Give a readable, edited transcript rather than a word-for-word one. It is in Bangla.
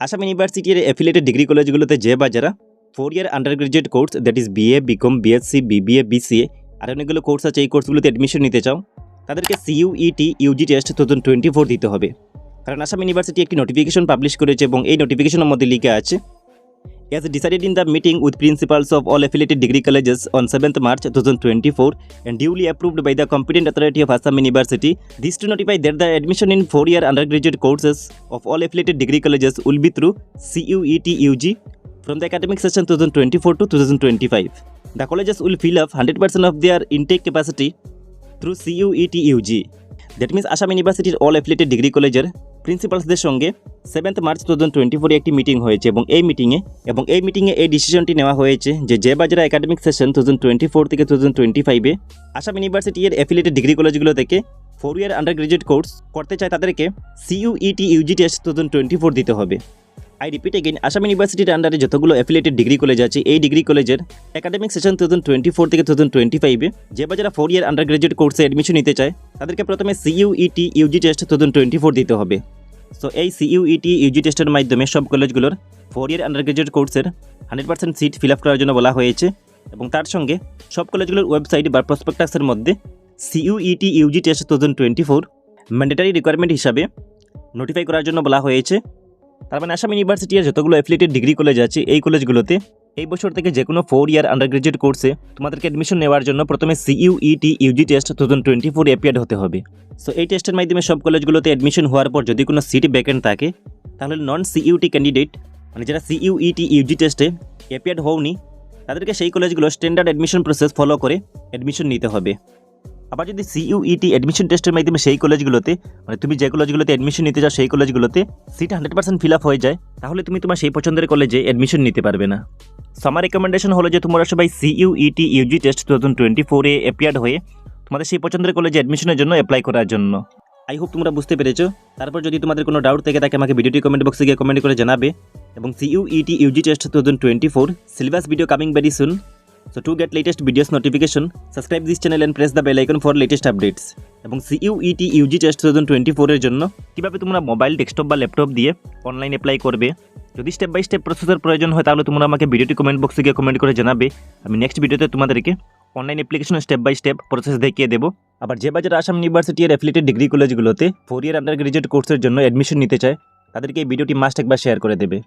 আসাম ইউনিভার্সিটির অ্যাফিলিয়েটেড ডিগ্রি কলেজগুলোতে যে বা যারা 4 year undergraduate course that is BA, BCom, BSc, BBA, BCA আর অনেকগুলো কোর্স আছে, এই কোর্সগুলোতে অ্যাডমিশন নিতে চাও তাদেরকে সিইউইটি ইউজি টেস্ট 2024 দিতে হবে। কারণ আসাম ইউনিভার্সিটি একটি নোটিফিকেশন পাবলিশ করেছে এবং এই নোটিফিকেশনের মধ্যে লিখে আছে as decided in the meeting with principals of all affiliated degree colleges on 7th March 2024 and duly approved by the competent authority of Assam University, this to notify that the admission in 4-year undergraduate courses of all affiliated degree colleges will be through CUET UG from the academic session 2024 to 2025. The colleges will fill up 100% of their intake capacity through CUET UG. That means Assam University's all affiliated degree colleges প্রিন্সিপালসদের সঙ্গে 7th মার্চ 2024 একটি মিটিং হয়েছে এবং এই মিটিংয়ে এই ডিসিশনটি নেওয়া হয়েছে যে বাজারা একাডেমিক সেশন 2024 থেকে 2025 আসাম ইউনিভার্সিটির অ্যাফিলিয়েটেড ডিগ্রি কলেজগুলো থেকে 4 ইয়ার আন্ডার গ্রাজুয়েট কোর্স করতে চায় তাদেরকে সিইউইটি ইউজি টেস্ট 2024 দিতে হবে। আই রিপিট এগেইন, আসাম ইউনিভার্সিটির আন্ডারে যতগুলো অ্যাফিলিয়েটেড ডিগ্রি কলেজ আছে এই ডিগ্রি কলেজের একাডেমিক সেশন 2024 থেকে 2025 যে বাজারা 4 ইয়ার আন্ডার গ্রাজুয়েট কোর্সে অ্যাডমিশন নিতে চায় তাদেরকে প্রথমে সিইউইটি ইউজি টেস্ট 2024 দিতে হবে। সো এই সিইউইটি ইউজি টেস্টের মাধ্যমে সব কলেজগুলোর 4 ইয়ার আন্ডার গ্রাজুয়েট কোর্সের 100% সিট ফিল আপ করার জন্য বলা হয়েছে এবং তার সঙ্গে সব কলেজগুলোর ওয়েবসাইট বা প্রসপেক্টাসের মধ্যে CUET Yuji test 2024 mandatory requirement হিসাবে নোটিফাই করার জন্য বলা হয়েছে। তার মানে আসাম ইউনিভার্সিটির যতগুলো অ্যাফিলিয়েটেড ডিগ্রি কলেজ আছে এই কলেজগুলোতে এই বছর থেকে যে কোনো 4 ইয়ার আন্ডার গ্রাজুয়েট কোর্সে তোমাদেরকে অ্যাডমিশন নেওয়ার জন্য প্রথমে সিইউইটি ইউজি টেস্ট 2024 অ্যাপিয়ার্ড হতে হবে। সো এই টেস্টের মাধ্যমে সব কলেজগুলোতে অ্যাডমিশন হওয়ার পর যদি কোনো সিট ভ্যাকেন্ট থাকে তাহলে নন সিইউটি ক্যান্ডিডেট মানে যারা সিইউইটি ইউজি টেস্টে অ্যাপিয়ার্ড হওনি তাদেরকে সেই কলেজগুলো স্ট্যান্ডার্ড অ্যাডমিশন প্রসেস ফলো করে অ্যাডমিশন নিতে হবে। আবার যদি সিইউইটি অ্যাডমিশন টেস্টের মাধ্যমে সেই কলেজগুলোতে মানে তুমি যে কলেজগুলোতে অ্যাডমিশন নিতে চাও সেই কলেজগুলোতে সিট 100% ফিল আপ হয়ে যায় তাহলে তুমি তোমার সেই পছন্দের কলেজে অ্যাডমিশন নিতে পারবে না। সো আমার রেকমেন্ডেশন হলো যে তোমরা সবাই সিইউইটি ইউজি টেস্ট 2024 অ্যাপিয়ার্ড হয়ে তোমাদের সেই পছন্দের কলেজে অ্যাডমিশনের জন্য অ্যাপ্লাই করার জন্য। আই হোপ তোমরা বুঝতে পেরেছো। তারপর যদি তোমাদের কোনো ডাউট থেকে থাকে আমাকে ভিডিওটি কমেন্ট বক্সে গিয়ে কমেন্ট করে জানাবে এবং CUET Yuji test 2024 syllabus video coming very soon. So to get latest videos notification, subscribe this channel and press the bell icon for latest updates. এবং সিইউইটি ইউজি টেস্ট 2024 এর জন্য কিভাবে তোমরা মোবাইল, ডেস্কটপ বা ল্যাপটপ দিয়ে অনলাইন অ্যাপ্লাই করবে যদি স্টেপ বাই স্টেপ প্রসেসের প্রয়োজন হয় তাহলে তোমরা আমাকে ভিডিওটি কমেন্ট বক্সে গিয়ে কমেন্ট করে জানাবে। আমি নেক্সট ভিডিওতে তোমাদেরকে online application step by step process দেখিয়ে দেবো। আবার যে বাজার আসাম ইউনিভার্সিটির অ্যাফিলিয়েটেড ডিগ্রি কলেজগুলোতে 4 ইয়ার আন্ডার গ্রাজুয়েট কোর্সের জন্য অ্যাডমিশন নিতে চায় তাদেরকে এই ভিডিওটি মাস্ট একবার শেয়ার করে দেবে।